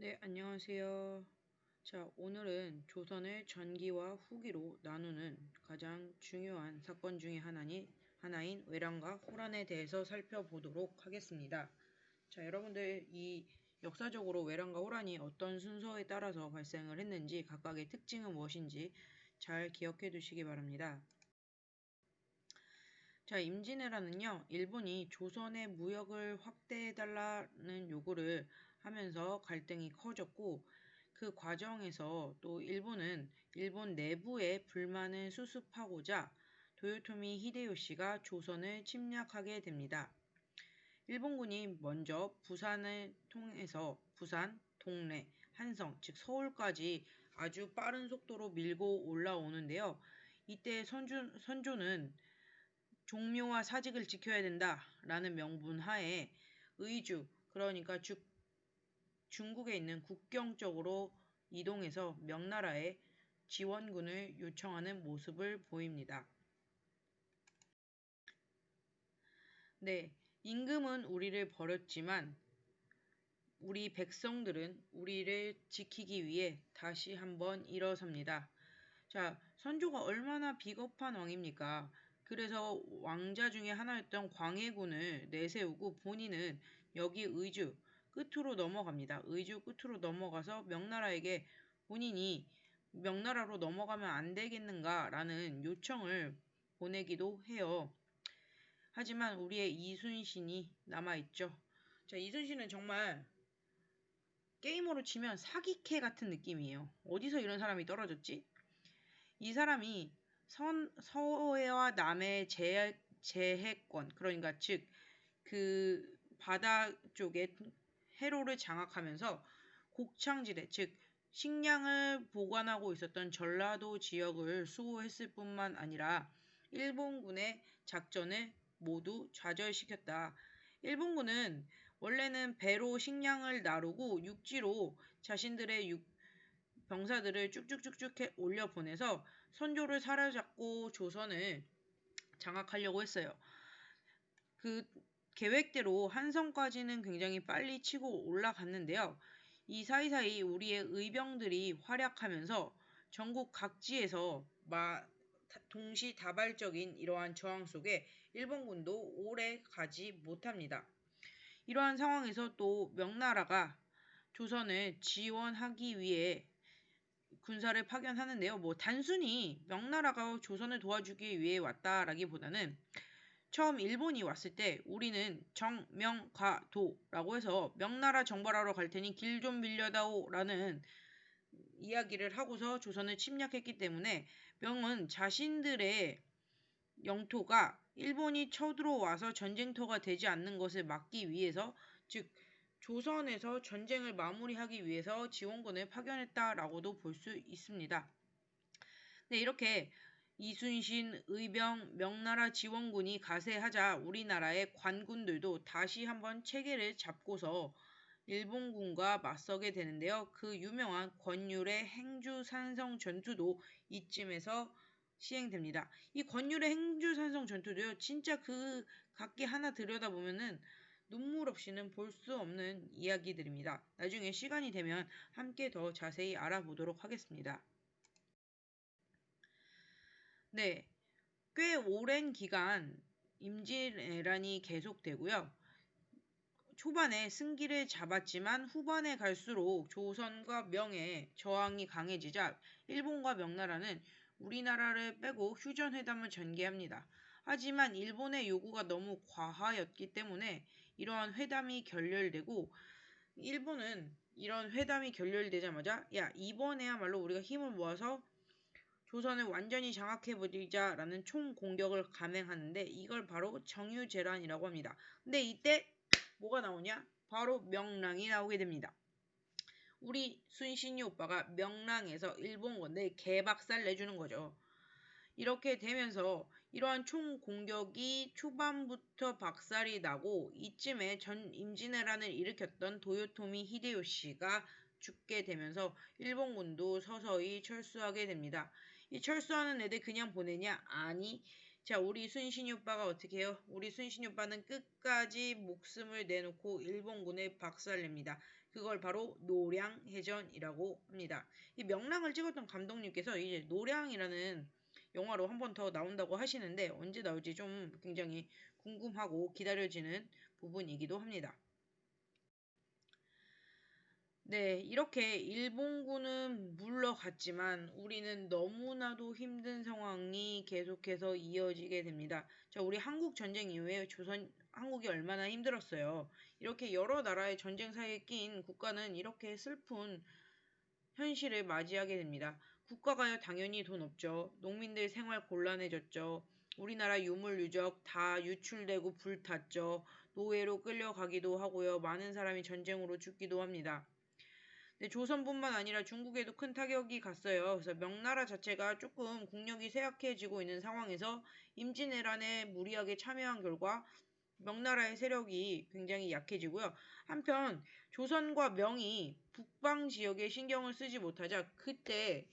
네, 안녕하세요. 자, 오늘은 조선의 전기와 후기로 나누는 가장 중요한 사건 중에 하나인 외란과 호란에 대해서 살펴보도록 하겠습니다. 자, 여러분들 이 역사적으로 외란과 호란이 어떤 순서에 따라서 발생을 했는지 각각의 특징은 무엇인지 잘 기억해 두시기 바랍니다. 자, 임진왜란은요, 일본이 조선의 무역을 확대해달라는 요구를 하면서 갈등이 커졌고, 그 과정에서 또 일본은 일본 내부의 불만을 수습하고자 도요토미 히데요시가 조선을 침략하게 됩니다. 일본군이 먼저 부산을 통해서 부산, 동래, 한성, 즉 서울까지 아주 빠른 속도로 밀고 올라오는데요. 이때 선조는 종묘와 사직을 지켜야 된다라는 명분 하에 의주, 그러니까 중국에 있는 국경 쪽으로 이동해서 명나라에 지원군을 요청하는 모습을 보입니다. 네, 임금은 우리를 버렸지만 우리 백성들은 우리를 지키기 위해 다시 한번 일어섭니다. 자, 선조가 얼마나 비겁한 왕입니까? 그래서 왕자 중에 하나였던 광해군을 내세우고 본인은 여기 의주 끝으로 넘어갑니다. 의주 끝으로 넘어가서 명나라에게 본인이 명나라로 넘어가면 안 되겠는가라는 요청을 보내기도 해요. 하지만 우리의 이순신이 남아있죠. 자, 이순신은 정말 게임으로 치면 사기캐 같은 느낌이에요. 어디서 이런 사람이 떨어졌지? 이 사람이 서해와 남해 제해권, 그러니까 즉 그 바다 쪽에 해로를 장악하면서 곡창지대, 즉 식량을 보관하고 있었던 전라도 지역을 수호했을 뿐만 아니라 일본군의 작전을 모두 좌절시켰다. 일본군은 원래는 배로 식량을 나르고 육지로 자신들의 병사들을 쭉쭉쭉쭉 올려 보내서 선조를 사로잡고 조선을 장악하려고 했어요. 그 계획대로 한성까지는 굉장히 빨리 치고 올라갔는데요. 이 사이사이 우리의 의병들이 활약하면서 전국 각지에서 동시다발적인 이러한 저항 속에 일본군도 오래 가지 못합니다. 이러한 상황에서 또 명나라가 조선을 지원하기 위해 군사를 파견하는데요. 단순히 명나라가 조선을 도와주기 위해 왔다라기보다는 처음 일본이 왔을 때 우리는 정명가도라고 해서 명나라 정벌하러 갈 테니 길 좀 빌려다오라는 이야기를 하고서 조선을 침략했기 때문에 명은 자신들의 영토가 일본이 쳐들어와서 전쟁터가 되지 않는 것을 막기 위해서, 즉 조선에서 전쟁을 마무리하기 위해서 지원군을 파견했다라고도 볼 수 있습니다. 네, 이렇게 이순신, 의병, 명나라 지원군이 가세하자 우리나라의 관군들도 다시 한번 체계를 잡고서 일본군과 맞서게 되는데요. 그 유명한 권율의 행주산성 전투도 이쯤에서 시행됩니다. 이 권율의 행주산성 전투도요, 진짜 그 각기 하나 들여다보면은 눈물 없이는 볼 수 없는 이야기들입니다. 나중에 시간이 되면 함께 더 자세히 알아보도록 하겠습니다. 네, 꽤 오랜 기간 임진왜란이 계속되고요. 초반에 승기를 잡았지만 후반에 갈수록 조선과 명의 저항이 강해지자 일본과 명나라는 우리나라를 빼고 휴전회담을 전개합니다. 하지만 일본의 요구가 너무 과하였기 때문에 이러한 회담이 결렬되고, 일본은 이런 회담이 결렬되자마자 야, 이번에야말로 우리가 힘을 모아서 조선을 완전히 장악해버리자라는 총공격을 감행하는데 이걸 바로 정유재란이라고 합니다. 근데 이때 뭐가 나오냐? 바로 명랑이 나오게 됩니다. 우리 순신이 오빠가 명랑에서 일본군에 개박살 내주는 거죠. 이렇게 되면서 이러한 총공격이 초반부터 박살이 나고 이쯤에 전 임진왜란을 일으켰던 도요토미 히데요시가 죽게 되면서 일본군도 서서히 철수하게 됩니다. 이 철수하는 애들 그냥 보내냐? 아니, 자, 우리 순신이 오빠가 어떻게 해요? 우리 순신이 오빠는 끝까지 목숨을 내놓고 일본군을 박살냅니다. 그걸 바로 노량해전이라고 합니다. 이 명랑을 찍었던 감독님께서 이제 노량이라는 영화로 한 번 더 나온다고 하시는데 언제 나올지 좀 굉장히 궁금하고 기다려지는 부분이기도 합니다. 네, 이렇게 일본군은 물러갔지만 우리는 너무나도 힘든 상황이 계속해서 이어지게 됩니다. 자, 우리 한국 전쟁 이후에 한국이 얼마나 힘들었어요. 이렇게 여러 나라의 전쟁 사이에 낀 국가는 이렇게 슬픈 현실을 맞이하게 됩니다. 국가가요, 당연히 돈 없죠. 농민들 생활 곤란해졌죠. 우리나라 유물 유적 다 유출되고 불탔죠. 노예로 끌려가기도 하고요. 많은 사람이 전쟁으로 죽기도 합니다. 네, 조선뿐만 아니라 중국에도 큰 타격이 갔어요. 그래서 명나라 자체가 조금 국력이 쇠약해지고 있는 상황에서 임진왜란에 무리하게 참여한 결과 명나라의 세력이 굉장히 약해지고요. 한편 조선과 명이 북방 지역에 신경을 쓰지 못하자 그때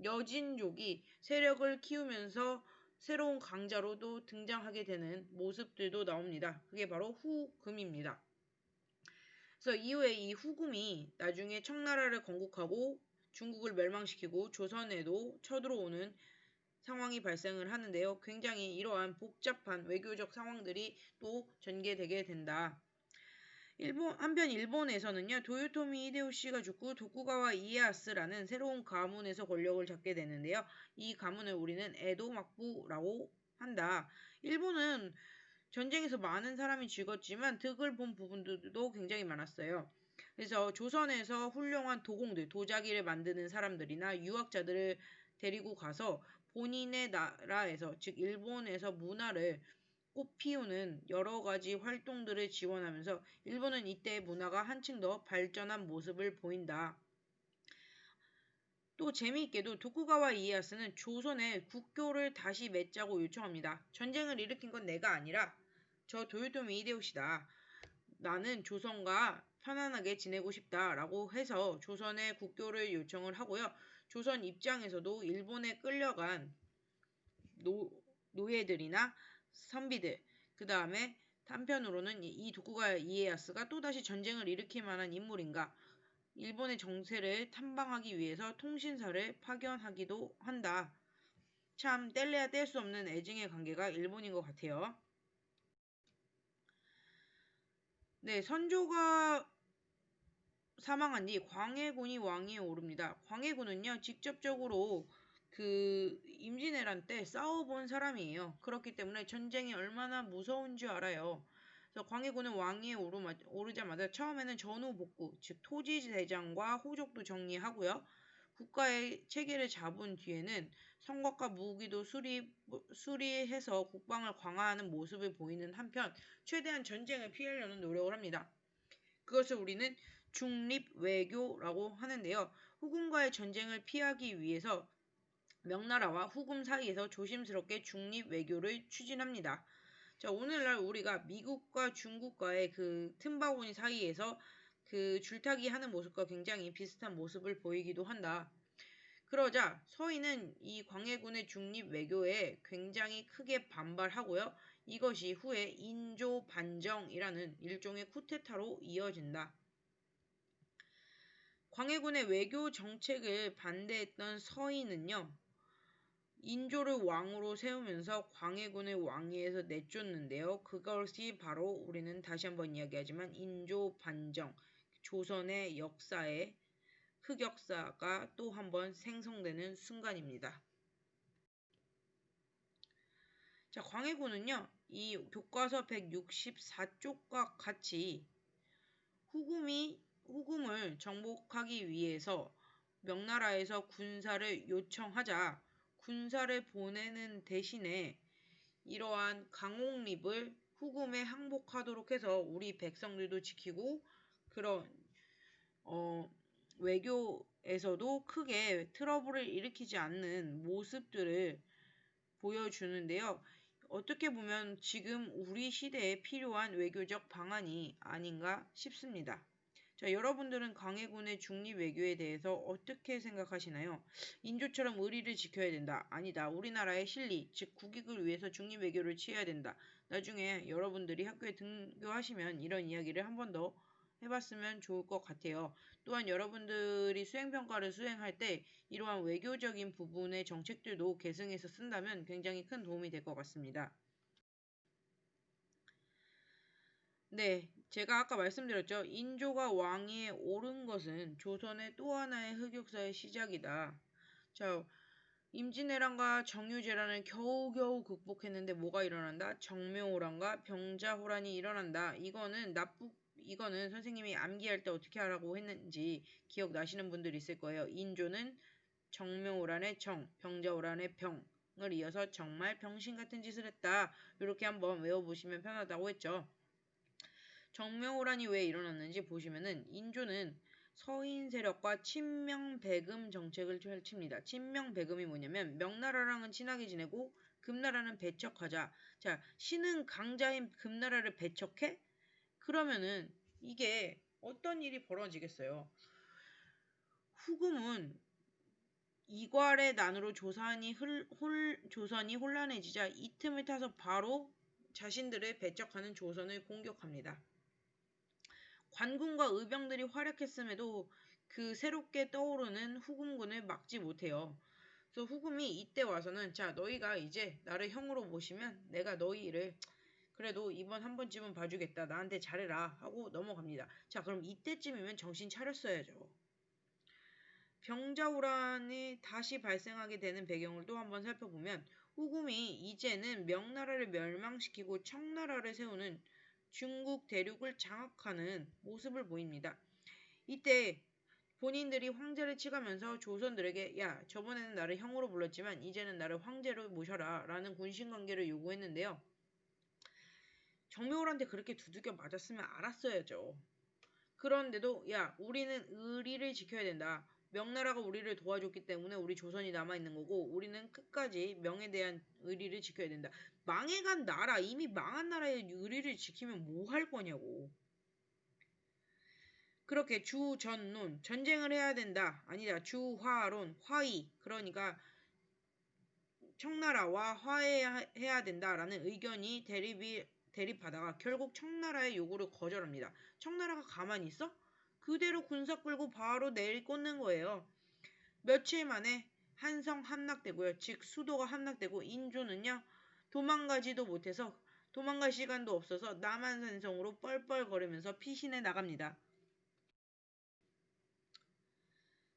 여진족이 세력을 키우면서 새로운 강자로도 등장하게 되는 모습들도 나옵니다. 그게 바로 후금입니다. 그래서 이후에 이 후금이 나중에 청나라를 건국하고 중국을 멸망시키고 조선에도 쳐들어오는 상황이 발생을 하는데요. 굉장히 이러한 복잡한 외교적 상황들이 또 전개되게 된다. 한편 일본에서는요, 도요토미 히데요시가 죽고 도쿠가와 이에야스라는 새로운 가문에서 권력을 잡게 되는데요. 이 가문을 우리는 에도 막부라고 한다. 일본은 전쟁에서 많은 사람이 죽었지만 득을 본 부분들도 굉장히 많았어요. 그래서 조선에서 훌륭한 도공들, 도자기를 만드는 사람들이나 유학자들을 데리고 가서 본인의 나라에서, 즉 일본에서 문화를 꽃피우는 여러 가지 활동들을 지원하면서 일본은 이때 문화가 한층 더 발전한 모습을 보인다. 또 재미있게도 도쿠가와 이에야스는 조선에 국교를 다시 맺자고 요청합니다. 전쟁을 일으킨 건 내가 아니라 저 도요토미 히데요시다. 나는 조선과 편안하게 지내고 싶다라고 해서 조선에 국교를 요청을 하고요. 조선 입장에서도 일본에 끌려간 노예들이나 선비들, 그 다음에 한편으로는 이 도쿠가와 이에야스가 또다시 전쟁을 일으킬 만한 인물인가, 일본의 정세를 탐방하기 위해서 통신사를 파견하기도 한다. 참 뗄래야 뗄 수 없는 애증의 관계가 일본인 것 같아요. 네, 선조가 사망한 뒤 광해군이 왕위에 오릅니다. 광해군은요, 직접적으로 임진왜란 때 싸워본 사람이에요. 그렇기 때문에 전쟁이 얼마나 무서운 줄 알아요. 그래서 광해군은 왕위에 오르자마자 처음에는 전후 복구, 즉 토지 대장과 호족도 정리하고요. 국가의 체계를 잡은 뒤에는 성곽과 무기도 수리해서 국방을 강화하는 모습을 보이는 한편 최대한 전쟁을 피하려는 노력을 합니다. 그것을 우리는 중립외교라고 하는데요. 후금과의 전쟁을 피하기 위해서 명나라와 후금 사이에서 조심스럽게 중립외교를 추진합니다. 자, 오늘날 우리가 미국과 중국과의 틈바구니 사이에서 줄타기 하는 모습과 굉장히 비슷한 모습을 보이기도 한다. 그러자 서인은 이 광해군의 중립외교에 굉장히 크게 반발하고요. 이것이 후에 인조 반정이라는 일종의 쿠데타로 이어진다. 광해군의 외교 정책을 반대했던 서인은요, 인조를 왕으로 세우면서 광해군을 왕위에서 내쫓는데요. 그것이 바로 우리는 다시 한번 이야기하지만 인조 반정, 조선의 역사의 흑역사가 또 한번 생성되는 순간입니다. 자, 광해군은요, 이 교과서 164쪽과 같이 후금을 정복하기 위해서 명나라에서 군사를 요청하자 군사를 보내는 대신에 이러한 강옥립을 후금에 항복하도록 해서 우리 백성들도 지키고 그런 외교에서도 크게 트러블을 일으키지 않는 모습들을 보여주는데요. 어떻게 보면 지금 우리 시대에 필요한 외교적 방안이 아닌가 싶습니다. 자, 여러분들은 광해군의 중립외교에 대해서 어떻게 생각하시나요? 인조처럼 의리를 지켜야 된다. 아니다. 우리나라의 실리, 즉 국익을 위해서 중립외교를 취해야 된다. 나중에 여러분들이 학교에 등교하시면 이런 이야기를 한 번 더 해봤으면 좋을 것 같아요. 또한 여러분들이 수행평가를 수행할 때 이러한 외교적인 부분의 정책들도 계승해서 쓴다면 굉장히 큰 도움이 될 것 같습니다. 네, 제가 아까 말씀드렸죠. 인조가 왕위에 오른 것은 조선의 또 하나의 흑역사의 시작이다. 자, 임진왜란과 정유재란을 겨우겨우 극복했는데 뭐가 일어난다? 정묘호란과 병자호란이 일어난다. 이거는 선생님이 암기할 때 어떻게 하라고 했는지 기억나시는 분들 있을 거예요. 인조는 정묘호란의 정, 병자호란의 병을 이어서 정말 병신 같은 짓을 했다. 이렇게 한번 외워보시면 편하다고 했죠. 정묘호란이 왜 일어났는지 보시면은 인조는 서인 세력과 친명배금 정책을 펼칩니다. 친명배금이 뭐냐면 명나라랑은 친하게 지내고 금나라는 배척하자. 자, 신은 강자인 금나라를 배척해? 그러면은 이게 어떤 일이 벌어지겠어요? 후금은 이괄의 난으로 조선이 혼란해지자 이 틈을 타서 바로 자신들을 배척하는 조선을 공격합니다. 관군과 의병들이 활약했음에도 그 새롭게 떠오르는 후금군을 막지 못해요. 그래서 후금이 이때 와서는 자, 너희가 이제 나를 형으로 모시면 내가 너희를 그래도 이번 한 번쯤은 봐주겠다. 나한테 잘해라 하고 넘어갑니다. 자, 그럼 이때쯤이면 정신 차렸어야죠. 병자호란이 다시 발생하게 되는 배경을 또 한번 살펴보면 후금이 이제는 명나라를 멸망시키고 청나라를 세우는 중국 대륙을 장악하는 모습을 보입니다. 이때 본인들이 황제를 치가면서 조선들에게 야, 저번에는 나를 형으로 불렀지만 이제는 나를 황제로 모셔라 라는 군신관계를 요구했는데요. 정묘호란한테 그렇게 두들겨 맞았으면 알았어야죠. 그런데도 야, 우리는 의리를 지켜야 된다. 명나라가 우리를 도와줬기 때문에 우리 조선이 남아있는 거고 우리는 끝까지 명에 대한 의리를 지켜야 된다. 망해간 나라, 이미 망한 나라의 의리를 지키면 뭐 할 거냐고. 그렇게 주전론, 전쟁을 해야 된다. 아니다. 주화론, 화의. 그러니까 청나라와 화해해야 된다라는 의견이 대립하다가 결국 청나라의 요구를 거절합니다. 청나라가 가만히 있어? 그대로 군사 끌고 바로 내리꽂는 거예요. 며칠 만에 한성 함락되고요. 즉 수도가 함락되고 인조는요. 도망가지도 못해서 도망갈 시간도 없어서 남한산성으로 뻘뻘거리면서 피신해 나갑니다.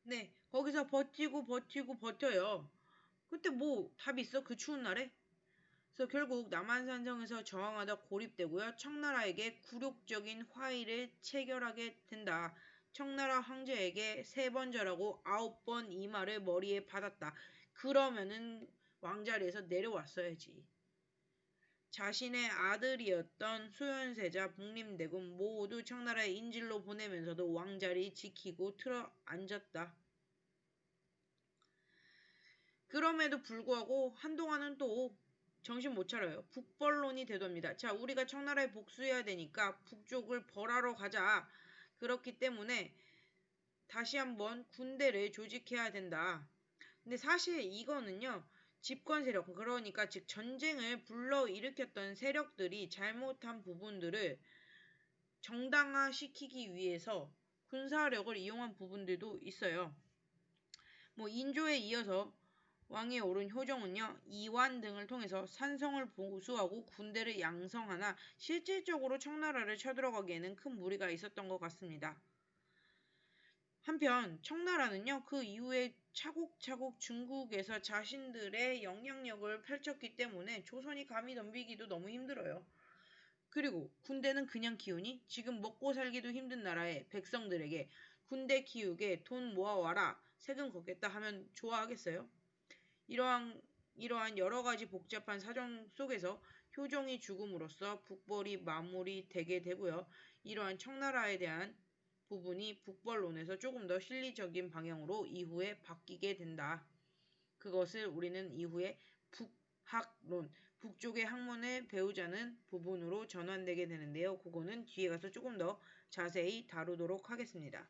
네, 거기서 버티고 버텨요. 그때 뭐 답 있어? 그 추운 날에? 그래서 결국 남한산성에서 저항하다 고립되고요. 청나라에게 굴욕적인 화의를 체결하게 된다. 청나라 황제에게 3번 절하고 9번 이마를 머리에 받았다. 그러면은 왕자리에서 내려왔어야지. 자신의 아들이었던 소현세자 복림대군 모두 청나라의 인질로 보내면서도 왕자리 지키고 틀어 앉았다. 그럼에도 불구하고 한동안은 또 정신 못 차려요. 북벌론이 되돌립니다. 자, 우리가 청나라에 복수해야 되니까 북쪽을 벌하러 가자. 그렇기 때문에 다시 한번 군대를 조직해야 된다. 근데 사실 이거는요. 집권 세력, 그러니까 즉 전쟁을 불러일으켰던 세력들이 잘못한 부분들을 정당화시키기 위해서 군사력을 이용한 부분들도 있어요. 뭐 인조에 이어서 왕위에 오른 효종은요. 이완 등을 통해서 산성을 보수하고 군대를 양성하나 실질적으로 청나라를 쳐들어가기에는 큰 무리가 있었던 것 같습니다. 한편 청나라는요. 그 이후에 차곡차곡 중국에서 자신들의 영향력을 펼쳤기 때문에 조선이 감히 덤비기도 너무 힘들어요. 그리고 군대는 그냥 키우니 지금 먹고 살기도 힘든 나라의 백성들에게 군대 키우게 돈 모아와라, 세금 걷겠다 하면 좋아하겠어요? 이러한 여러 가지 복잡한 사정 속에서 효종이 죽음으로써 북벌이 마무리되게 되고요. 이러한 청나라에 대한 부분이 북벌론에서 조금 더 실리적인 방향으로 이후에 바뀌게 된다. 그것을 우리는 이후에 북학론, 북쪽의 학문을 배우자는 부분으로 전환되게 되는데요. 그거는 뒤에 가서 조금 더 자세히 다루도록 하겠습니다.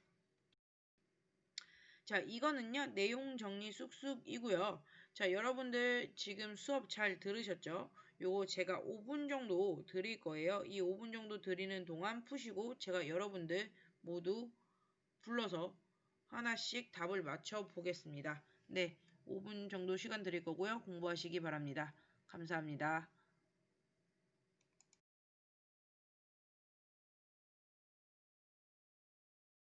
자, 이거는요, 내용 정리 쑥쑥이고요. 자, 여러분들 지금 수업 잘 들으셨죠? 요거 제가 5분 정도 드릴 거예요. 이 5분 정도 드리는 동안 푸시고 제가 여러분들 모두 불러서 하나씩 답을 맞춰 보겠습니다. 네, 5분 정도 시간 드릴 거고요. 공부하시기 바랍니다. 감사합니다.